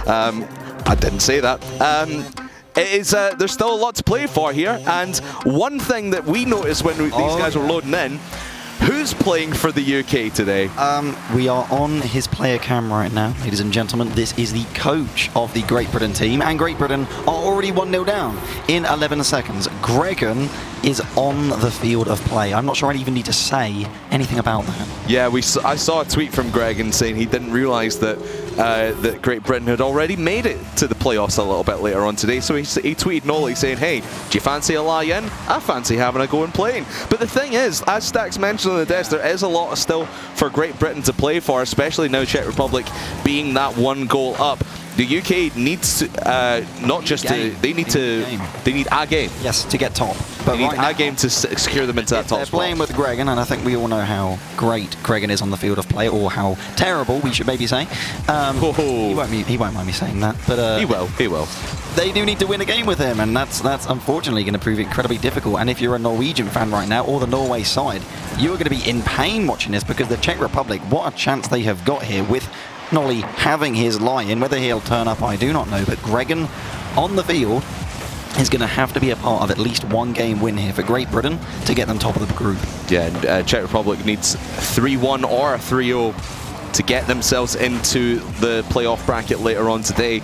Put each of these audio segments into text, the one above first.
I didn't say that. It is, there's still a lot to play for here, and one thing that we noticed when these guys were loading in, who's playing for the UK today? We are on his player cam right now, ladies and gentlemen. This is the coach of the Great Britain team, and Great Britain are already 1-0 down in 11 seconds. Gregan is on the field of play. I'm not sure I even need to say anything about that. Yeah, I saw a tweet from Gregan saying he didn't realise that that Great Britain had already made it to the playoffs a little bit later on today. So he tweeted Nolly saying, hey, do you fancy a lie in? I fancy having a go and playing. But the thing is, as Stax mentioned on the desk, there is a lot still for Great Britain to play for, especially now Czech Republic being that 1 goal up. The UK needs to, not just to, they need a game. Yes, to get top. But they need a game to secure them into that top spot. They're playing with Gregan, and I think we all know how great Gregan is on the field of play, or how terrible, we should maybe say. He won't mind me saying that. But he will. They do need to win a game with him, and that's unfortunately going to prove incredibly difficult. And if you're a Norwegian fan right now, or the Norway side, you are going to be in pain watching this, because the Czech Republic, what a chance they have got here with Nolly having his lie-in. Whether he'll turn up, I do not know, but Gregan on the field is going to have to be a part of at least 1 game win here for Great Britain to get them top of the group. Yeah, and Czech Republic needs 3-1 or a 3-0 to get themselves into the playoff bracket later on today.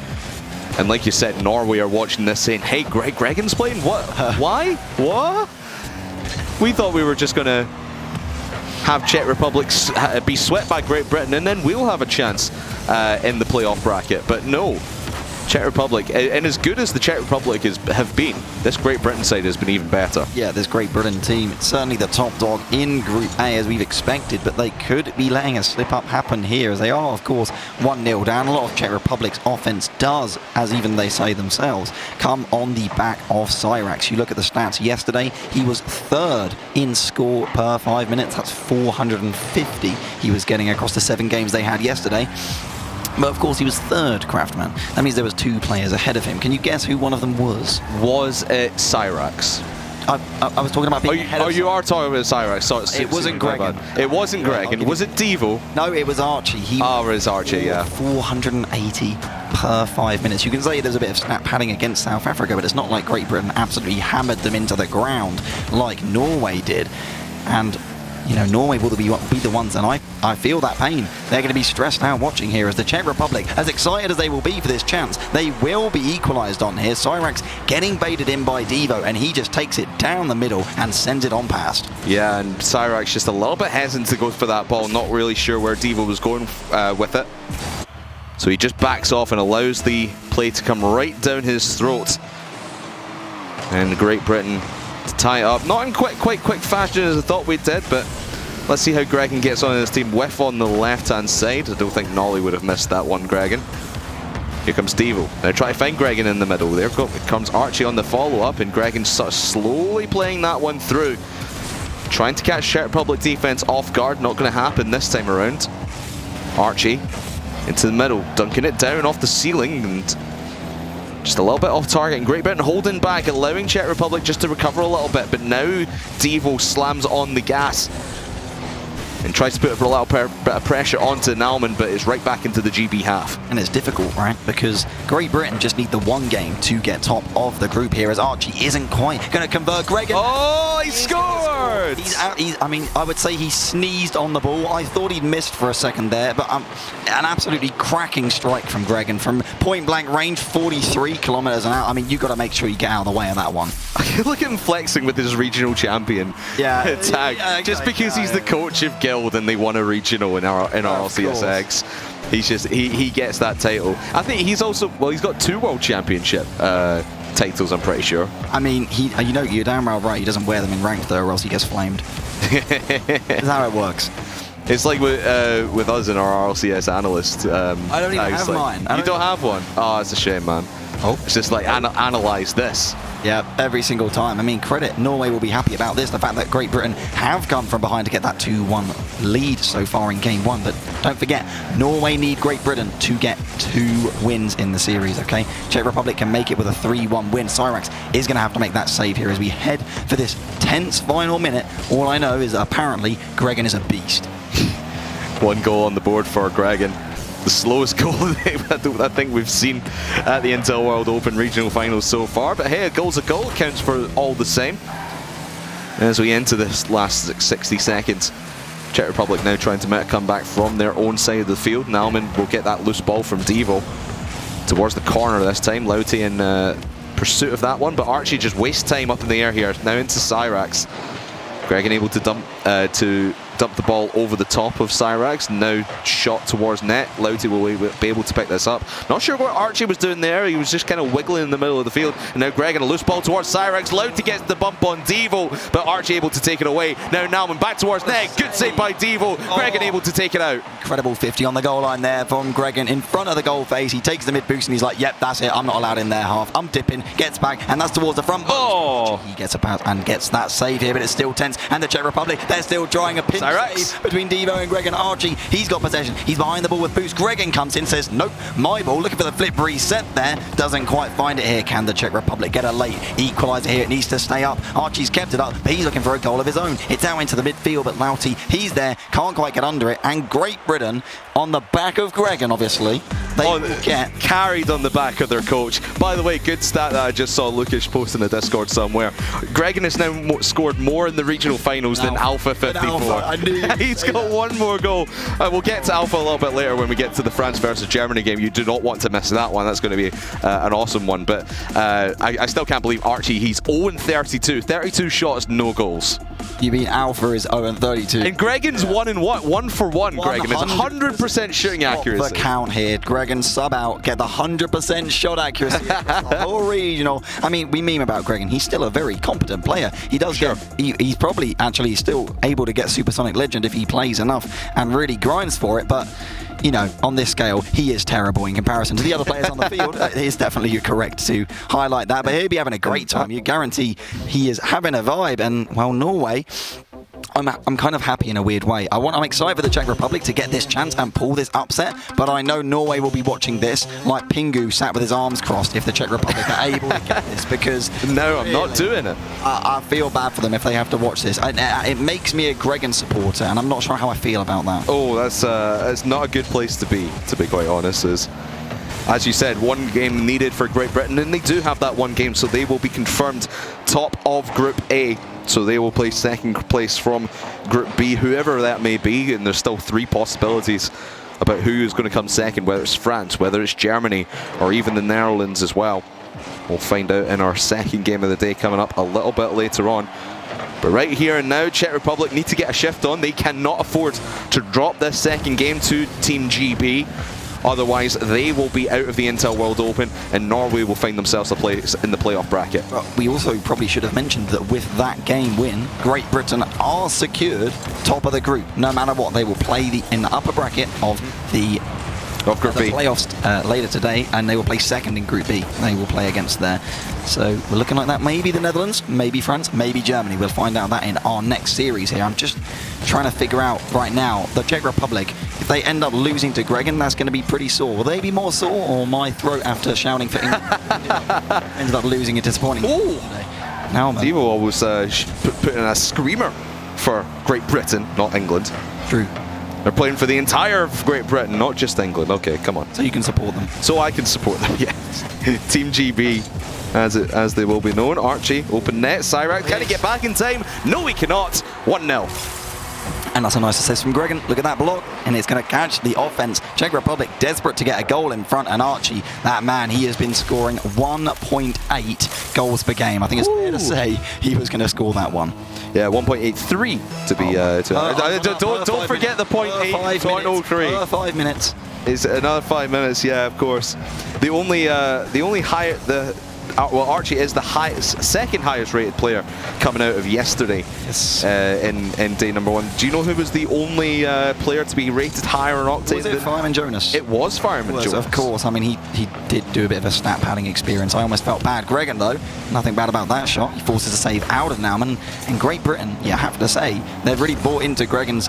And like you said, Norway are watching this saying, hey, Gregan's playing? What? Why? What? We thought we were just going to have Czech Republic be swept by Great Britain, and then we'll have a chance in the playoff bracket. But no, Czech Republic, and as good as the Czech Republic have been, this Great Britain side has been even better. Yeah, this Great Britain team, it's certainly the top dog in Group A as we've expected, but they could be letting a slip-up happen here, as they are, of course, 1-0 down. A lot of Czech Republic's offense does, as even they say themselves, come on the back of Cyrax. You look at the stats yesterday, he was 3rd in score per 5 minutes. That's 450 he was getting across the 7 games they had yesterday. But of course he was 3rd, Craftman. That means there was 2 players ahead of him. Can you guess who one of them was? Was it Cyrax? I was talking about being ahead of... Oh, you are talking about Cyrax. So it wasn't Gregan. It wasn't Gregan. Was it Devo? No, it was Archie. It was Archie, yeah. 480 per 5 minutes. You can say there's a bit of snap padding against South Africa, but it's not like Great Britain absolutely hammered them into the ground like Norway did. And you know, Norway will be the ones, and I feel that pain. They're going to be stressed out watching here as the Czech Republic, as excited as they will be for this chance, they will be equalised on here. Cyrax getting baited in by Devo, and he just takes it down the middle and sends it on past. Yeah, and Cyrax just a little bit hesitant to go for that ball, not really sure where Devo was going with it. So he just backs off and allows the play to come right down his throat. And Great Britain to tie it up. Not in quite quick fashion as I thought we did, but let's see how Gregan gets on in his team. Whiff on the left-hand side. I don't think Nolly would have missed that one, Gregan. Here comes Devo. Now try to find Gregan in the middle. There comes Archie on the follow-up, and Gregan sort of slowly playing that one through. Trying to catch Czech Republic defense off guard. Not going to happen this time around. Archie into the middle, dunking it down off the ceiling, and just a little bit off target, and Great Britain holding back, allowing Czech Republic just to recover a little bit. But now Devo slams on the gas and tries to put a little bit of pressure onto Naumann, but it's right back into the GB half. And it's difficult, right? Because Great Britain just need the 1 game to get top of the group here, as Archie isn't quite going to convert. Gregan. Oh, he scored! I mean, I would say he sneezed on the ball. I thought he'd missed for a second there, but an absolutely cracking strike from Gregan from point-blank range, 43 kilometers an hour. I mean, you've got to make sure you get out of the way of that one. Look at him flexing with his regional champion tag, just because he's the coach of Guild and they won a regional in our RLCSX. He's just he gets that title. I think he's also, well, he's got 2 world championship titles, I'm pretty sure. I mean, you know, you're damn well right, he doesn't wear them in ranked though, or else he gets flamed. That's how it works. It's like with us and our RLCS analyst. I don't even have mine. You don't have one? Oh, it's a shame, man. Oh. It's just like, analyze this. Yeah, every single time. I mean, credit, Norway will be happy about this. The fact that Great Britain have come from behind to get that 2-1 lead so far in Game 1. But don't forget, Norway need Great Britain to get 2 wins in the series, okay? Czech Republic can make it with a 3-1 win. Cyrax is going to have to make that save here as we head for this tense final minute. All I know is that apparently Gregan is a beast. 1 goal on the board for Gregan. the slowest goal I think we've seen at the Intel World Open Regional Finals so far. But hey, a goal's a goal, counts for all the same. As we enter this last 60 seconds, Czech Republic now trying to make a comeback from their own side of the field. Naumann will get that loose ball from Devo towards the corner this time. Lauti in pursuit of that one, but Archie just wastes time up in the air here. Now into Cyrax. Gregan able to dump the ball over the top of Cyrax. Now shot towards net. Lauti will be able to pick this up. Not sure what Archie was doing there. He was just kind of wiggling in the middle of the field. And now Gregan, a loose ball towards Cyrax. Lauti gets the bump on Devo, but Archie able to take it away. Now Naumann back towards net. Good save by Devo. Gregan able to take it out. Incredible 50 on the goal line there from Gregan in front of the goal face. He takes the mid boost and he's like, yep, that's it. I'm not allowed in their half. I'm dipping. Gets back, and that's towards the front. Oh! He gets a pass and gets that save here, but it's still tense. And the Czech Republic, they're still drawing a pinch save between Devo and Gregan. Archie, he's got possession. He's behind the ball with boost. Gregan comes in, says, nope, my ball. Looking for the flip reset there. Doesn't quite find it here. Can the Czech Republic get a late equaliser here? It needs to stay up. Archie's kept it up, but he's looking for a goal of his own. It's out into the midfield, but Lauti, he's there. Can't quite get under it. And Great Britain on the back of Gregan, obviously. They will get carried on the back of their coach. By the way, good stat that I just saw Lucas post in the Discord somewhere. Gregan has now scored more in the regional finals than Alpha 54. He's got one more goal. We'll get to Alpha a little bit later when we get to the France versus Germany game. You do not want to miss that one. That's going to be an awesome one. But I still can't believe Archie, he's 0-32. 32 shots, no goals. You mean Alpha is 0-32? And Gregan's 1 for 1, Gregan. It's 100% shooting accuracy. The count here. Gregan sub out, get the 100% shot accuracy. The whole regional. I mean, we meme about Gregan. He's still a very competent player. He does get, he's probably actually still able to get Supersonic Legend if he plays enough and really grinds for it. But, you know, on this scale, he is terrible in comparison to the other players on the field. It is definitely correct to highlight that. But he'll be having a great time. You guarantee he is having a vibe. And, well, Norway, I'm kind of happy in a weird way. I'm excited for the Czech Republic to get this chance and pull this upset, but I know Norway will be watching this like Pingu sat with his arms crossed if the Czech Republic are able to get this, because no, I'm not doing it. I feel bad for them if they have to watch this. It makes me a Gregan supporter, and I'm not sure how I feel about that. Oh, that's not a good place to be quite honest. As you said, one game needed for Great Britain, and they do have that one game, so they will be confirmed top of Group A. So they will play second place from Group B, whoever that may be, and there's still 3 possibilities about who is going to come second, whether it's France, whether it's Germany, or even the Netherlands as well. We'll find out in our second game of the day coming up a little bit later on. But right here and now, Czech Republic need to get a shift on. They cannot afford to drop this second game to Team GB. Otherwise, they will be out of the Intel World Open, and Norway will find themselves a place in the playoff bracket. Well, we also probably should have mentioned that with that game win, Great Britain are secured top of the group. No matter what, they will play in the upper bracket of the Group B playoffs later today, and they will play second in Group B. They will play against there. So we're looking like that. Maybe the Netherlands, maybe France, maybe Germany. We'll find out that in our next series here. I'm just trying to figure out right now, the Czech Republic, if they end up losing to Gregan, that's going to be pretty sore. Will they be more sore, or my throat after shouting for England ended up losing it disappointing? Ooh! Now, Devo was putting in a screamer for Great Britain, not England. True. They're playing for the entire of Great Britain, not just England. Okay, come on. So you can support them. So I can support them, yes. Team GB, as they will be known. Archie, open net. Cyrax, can he get back in time? No, he cannot. 1-0. And that's a nice assist from Gregan. Look at that block, and it's going to catch the offense. Czech Republic desperate to get a goal in front, and Archie, that man, he has been scoring 1.8 goals per game. I think it's fair to say he was going to score that one. Yeah, 1.83 to be. Don't forget the 0.8. 5 minutes. Is another 5 minutes? Yeah, of course. The only higher well, Archie is the second highest rated player coming out of yesterday. Yes. In day number 1. Do you know who was the only player to be rated higher on Octane? Was it Fireman Jonas? It was Fireman Jonas. Of course. I mean, he did do a bit of a stat padding experience. I almost felt bad. Gregan, though, nothing bad about that shot. He forces a save out of Naumann. And Great Britain, you have to say, they've really bought into Gregan's,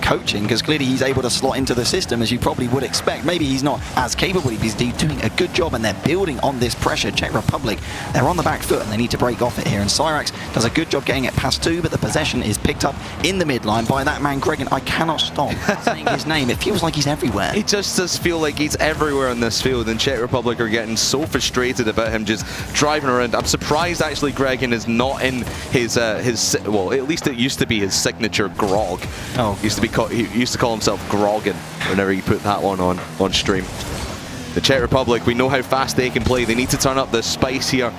coaching, because clearly he's able to slot into the system as you probably would expect. Maybe he's not as capable, he's doing a good job, and they're building on this pressure. Czech Republic, they're on the back foot and they need to break off it here, and Cyrax does a good job getting it past two, but the possession is picked up in the midline by that man Gregan. I cannot stop saying his name. It feels like he's everywhere. He just does feel like he's everywhere in this field, and Czech Republic are getting so frustrated about him just driving around. I'm surprised actually Gregan is not in his well, at least it used to be his signature grog. Oh, he used to call himself Grogan whenever he put that one on stream. The Czech Republic, we know how fast they can play. They need to turn up the spice here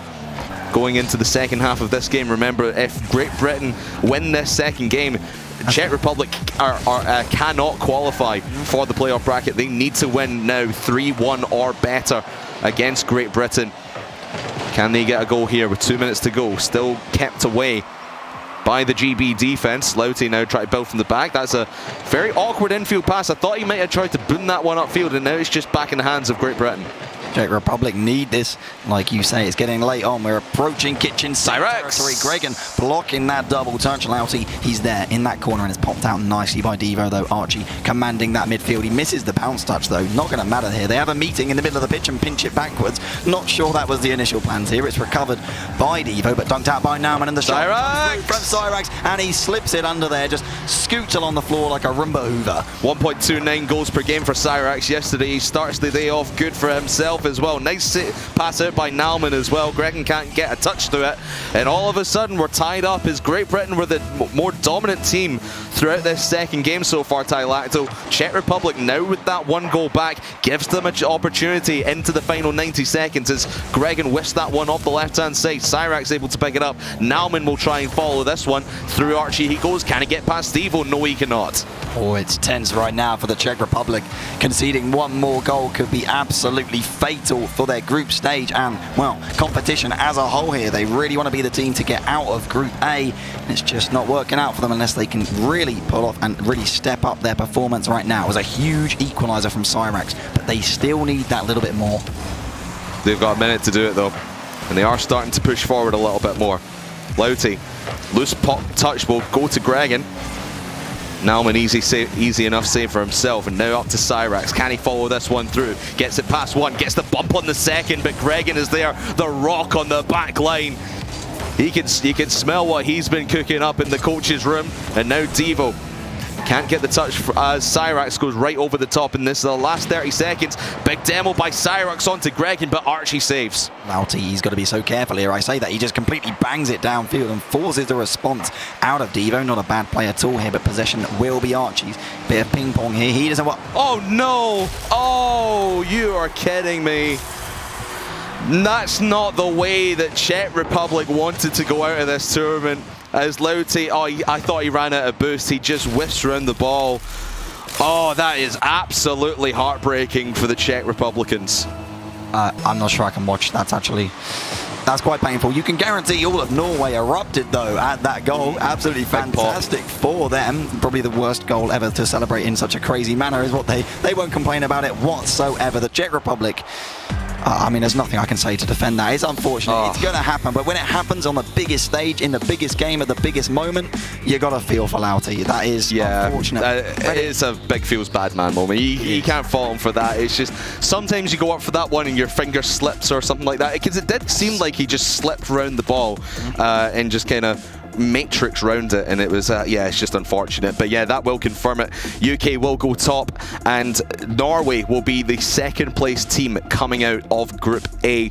going into the second half of this game. Remember, if Great Britain win this second game, Czech Republic cannot qualify for the playoff bracket. They need to win now 3-1 or better against Great Britain. Can they get a goal here with 2 minutes to go? Still kept away by the GB defense. Lauti now try to build from the back. That's a very awkward infield pass. I thought he might have tried to boom that one upfield, and now it's just back in the hands of Great Britain. Czech Republic need this, like you say. It's getting late on. We're approaching kitchen territory. Gregan blocking that double touch. Lauti, he's there in that corner, and it's popped out nicely by Devo, though. Archie commanding that midfield. He misses the bounce touch, though. Not going to matter here. They have a meeting in the middle of the pitch and pinch it backwards. Not sure that was the initial plans here. It's recovered by Devo, but dunked out by Nauman, and the shot from Cyrax, and he slips it under there, just scoots along the floor like a Roomba Hoover. 1.29 goals per game for Cyrax yesterday. He starts the day off good for himself as well. Nice pass out by Nauman as well. Gregan can't get a touch through it, and all of a sudden we're tied up as Great Britain were the more dominant team throughout this second game so far. Tylacto, Czech Republic now with that one goal back gives them an opportunity into the final 90 seconds as Gregan whiffs that one off the left hand side. Cyrax able to pick it up. Nauman will try and follow this one through Archie. He goes. Can he get past Devo? No, he cannot. Oh, it's tense right now for the Czech Republic. Conceding one more goal could be absolutely fatal for their group stage and, well, competition as a whole here. They really want to be the team to get out of Group A, and it's just not working out for them unless they can really pull off and really step up their performance right now. It was a huge equaliser from Cyrax, but they still need that little bit more. They've got a minute to do it, though, and they are starting to push forward a little bit more. Lauti, loose pop touch will go to Gregan. Nauman easy enough save for himself, and now up to Cyrax. Can he follow this one through? Gets it past one, gets the bump on the second, but Gregan is there, the rock on the back line. You can smell what he's been cooking up in the coach's room, and now Devo can't get the touch as Cyrax goes right over the top, and this is the last 30 seconds. Big demo by Cyrax onto Gregan, but Archie saves. Lauti, he's got to be so careful here. I say that, he just completely bangs it downfield and forces a response out of Devo. Not a bad play at all here, but possession will be Archie's. Bit of ping pong here. He doesn't want... Oh no! Oh, you are kidding me. That's not the way that Czech Republic wanted to go out of this tournament. As Lauti, I thought he ran out of boost. He just whiffs around the ball. Oh, that is absolutely heartbreaking for the Czech Republicans. I'm not sure I can watch that, actually. That's quite painful. You can guarantee all of Norway erupted, though, at that goal. Absolutely fantastic for them. Probably the worst goal ever to celebrate in such a crazy manner is what they won't complain about it whatsoever. The Czech Republic... I mean, there's nothing I can say to defend that. It's unfortunate. It's going to happen, but when it happens on the biggest stage, in the biggest game, at the biggest moment, you got to feel for Lauti. That is unfortunate. It is a big feels bad man moment. You can't fault him for that. It's just sometimes you go up for that one and your finger slips or something like that. Because it did seem like he just slipped around the ball and just kind of matrix round it, and it was yeah, it's just unfortunate, but yeah, that will confirm it. UK will go top, and Norway will be the second place team coming out of Group A.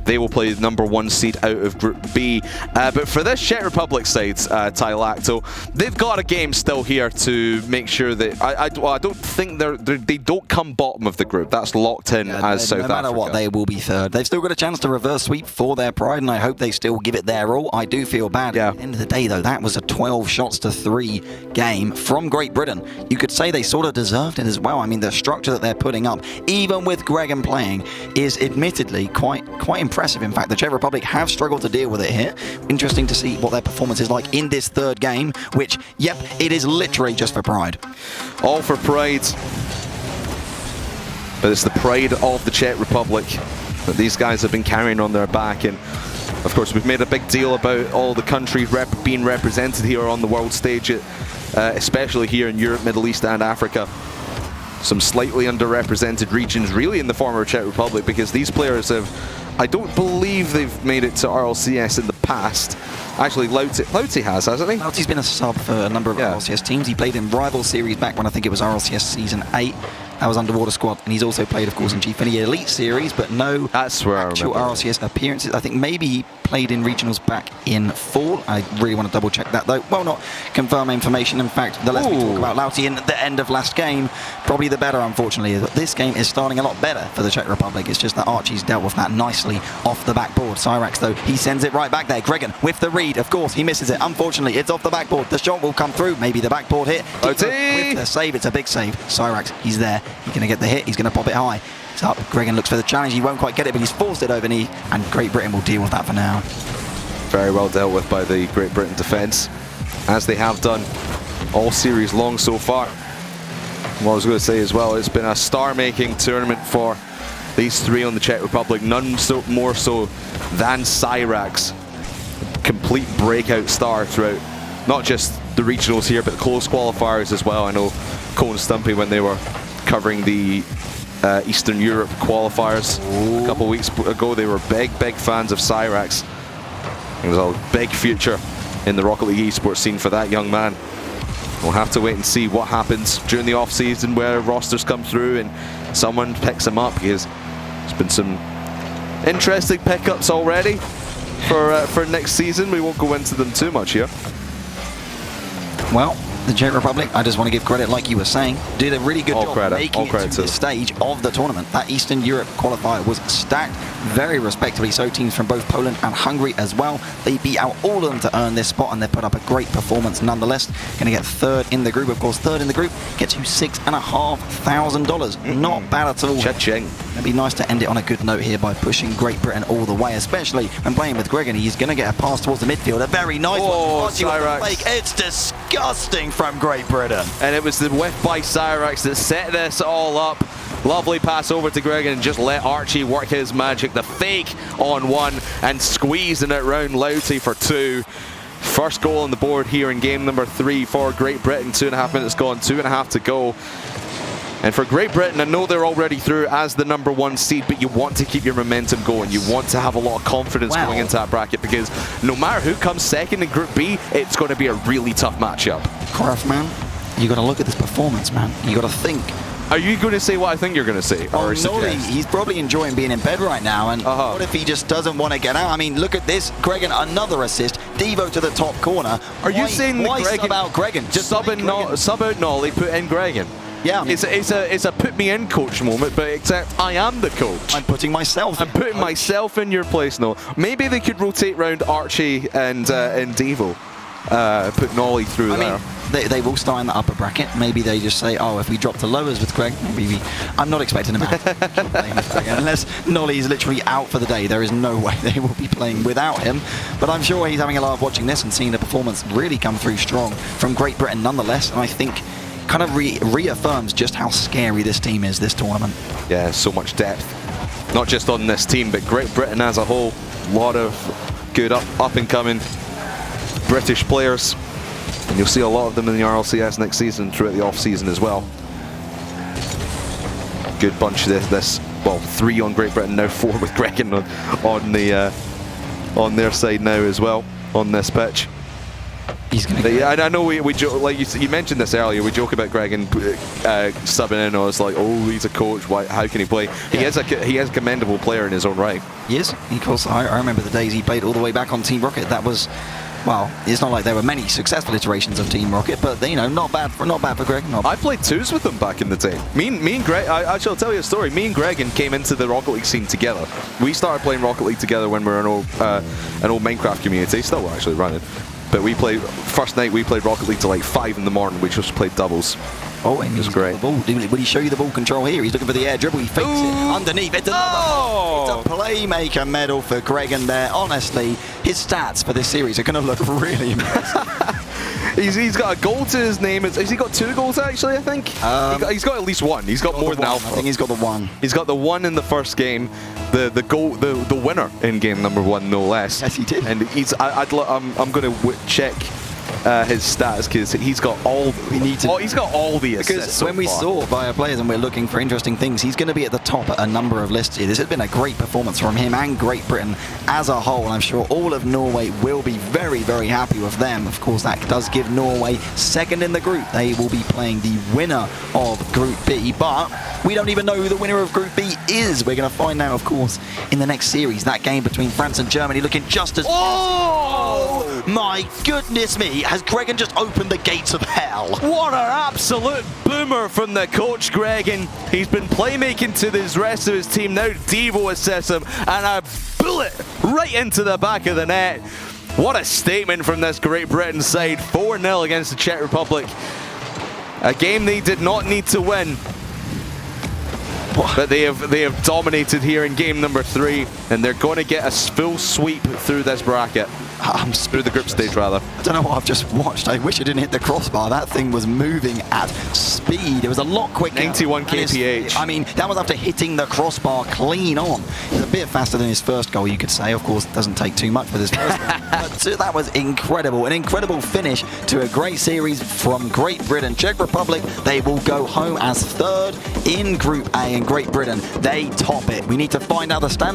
They will play the #1 seed out of Group B. But for this Czech Republic side, Tylacto, they've got a game still here to make sure that I don't think they don't come bottom of the group. That's locked in as South Africa. No matter what, they will be third. They've still got a chance to reverse sweep for their pride, and I hope they still give it their all. I do feel bad. Yeah. At the end of the day, though, that was a 12 shots to 3 game from Great Britain. You could say they sort of deserved it as well. I mean, the structure that they're putting up, even with Gregan playing, is admittedly quite impressive. In fact, the Czech Republic have struggled to deal with it here. Interesting to see what their performance is like in this third game, which, yep, it is literally just for pride. All for pride. But it's the pride of the Czech Republic that these guys have been carrying on their back. And of course, we've made a big deal about all the countries being represented here on the world stage at especially here in Europe, Middle East and Africa. Some slightly underrepresented regions really in the former Czech Republic, because these players have, I don't believe they've made it to RLCS in the past. Actually, Lauti has, hasn't he? Lauti's been a sub for a number of RLCS teams. He played in Rival Series back when I think it was RLCS Season 8. That was Underwater Squad, and he's also played, of course, in G20 Elite Series, but no actual RLCS appearances. I think maybe he played in regionals back in fall. I really want to double check that, though. Well, not confirm information. In fact, the less we talk about Lauti in the end of last game, probably the better, unfortunately. This game is starting a lot better for the Czech Republic. It's just that Archie's dealt with that nicely off the backboard. Cyrax, though, he sends it right back there. Gregan with the read, of course, he misses it. Unfortunately, it's off the backboard. The shot will come through. Maybe the backboard hit. With the save, it's a big save. Cyrax, he's there. He's going to get the hit. He's going to pop it high. It's up. Gregan looks for the challenge. He won't quite get it, but he's forced it over knee, and Great Britain will deal with that for now. Very well dealt with by the Great Britain defence, as they have done all series long so far. What I was going to say as well, it's been a star-making tournament for these three on the Czech Republic. None more so than Cyrax. Complete breakout star throughout not just the regionals here, but the close qualifiers as well. I know Cole and Stumpy, when they were covering the Eastern Europe qualifiers a couple of weeks ago, they were big fans of Cyrax. There's a big future in the Rocket League esports scene for that young man. We'll have to wait and see what happens during the off-season, where rosters come through and someone picks him up, because there's been some interesting pickups already for next season. We won't go into them too much here. Well, the Czech Republic, I just want to give credit, like you were saying, did a really good job making it to this stage of the tournament. That Eastern Europe qualifier was stacked very respectably, so teams from both Poland and Hungary as well. They beat out all of them to earn this spot, and they put up a great performance nonetheless. Going to get third in the group. Of course, third in the group gets you $6,500. Not bad at all. Cha-ching. It'd be nice to end it on a good note here by pushing Great Britain all the way, especially when playing with Gregan. He's going to get a pass towards the midfield. A very nice one. Cyrax. It's disgusting from Great Britain. And it was the whiff by Cyrax that set this all up. Lovely pass over to Gregan, and just let Archie work his magic. The fake on one and squeezing it round Lauti for two. First goal on the board here in game number 3 for Great Britain. 2.5 minutes gone, 2.5 to go. And for Great Britain, I know they're already through as the #1 seed, but you want to keep your momentum going. You want to have a lot of confidence going into that bracket, because no matter who comes second in Group B, it's going to be a really tough matchup. Korath, man, you got to look at this performance, man. You got to think. Are you going to say what I think you're going to say? Oh, Nolly, he's probably enjoying being in bed right now, and what if he just doesn't want to get out? I mean, look at this. Gregan, another assist. Devo to the top corner. Are you saying why Gregan, sub out Gregan? Just sub out Nolly, put in Gregan? Yeah, it's a put me in coach moment, but except I am the coach. I'm putting myself. I'm putting myself in your place. No, maybe they could rotate round Archie and Devo. Put Nolly through there. They will start in the upper bracket. Maybe they just say, oh, if we drop to lowers with Greg, maybe I'm not expecting him out. Unless Nolly is literally out for the day, there is no way they will be playing without him. But I'm sure he's having a laugh watching this and seeing the performance really come through strong from Great Britain nonetheless. And I think kind of reaffirms just how scary this team is this tournament. Yeah, so much depth. Not just on this team, but Great Britain as a whole. A lot of good up-and-coming British players. And you'll see a lot of them in the RLCS next season, throughout the off-season as well. Good bunch this. Well, 3 on Great Britain, now 4 with Gregan on their side now as well, on this pitch. He's gonna yeah, I know we joke, like you mentioned this earlier, we joke about Gregan subbing in. I was like, oh, he's a coach, why, how can he play? Yeah. He is a commendable player in his own right. He is. Of course, I remember the days he played all the way back on Team Rocket. That was, well, it's not like there were many successful iterations of Team Rocket, but you know, not bad for Greg. I played 2s with him back in the day. Me and Greg. I'll tell you a story. Me and Gregan came into the Rocket League scene together. We started playing Rocket League together when we were an old Minecraft community. Still actually running. But we played, first night we played Rocket League till like 5 in the morning. We just played doubles. Oh, and it was great. Will he show you the ball control here? He's looking for the air dribble. He fakes it underneath. It's another It's a playmaker medal for Gregan there. Honestly, his stats for this series are going to look really impressive. He's got a goal to his name. Has he got 2 goals actually, I think? He's got at least 1. He's got more than Alpha. I think he's got the 1. He's got the 1 in the first game. The goal, the winner in game number 1, no less. Yes, he did. And I'm going to check his stats because he's got all. He's got all the assists. Because so when we far. saw via players and we're looking for interesting things, he's going to be at the top at a number of lists here. This has been a great performance from him and Great Britain as a whole. And I'm sure all of Norway will be very, very happy with them. Of course, that does give Norway second in the group. They will be playing the winner of Group B, but we don't even know who the winner of Group B is. We're going to find out, of course, in the next series. That game between France and Germany looking just as... Oh! My goodness me, has Gregan just opened the gates of hell? What an absolute boomer from the coach, Gregan. He's been playmaking to the rest of his team. Now Devo assists him, and a bullet right into the back of the net. What a statement from this Great Britain side. 4-0 against the Czech Republic. A game they did not need to win. But they have dominated here in game number 3, and they're going to get a full sweep through this bracket. Through the group stage, rather. I don't know what I've just watched. I wish I didn't hit the crossbar. That thing was moving at speed. It was a lot quicker. 91 kph. I mean, that was after hitting the crossbar clean on. It was a bit faster than his first goal, you could say. Of course, it doesn't take too much for this first one. But that was incredible. An incredible finish to a great series from Great Britain. Czech Republic, they will go home as third in Group A, and Great Britain, they top it. We need to find out the standings.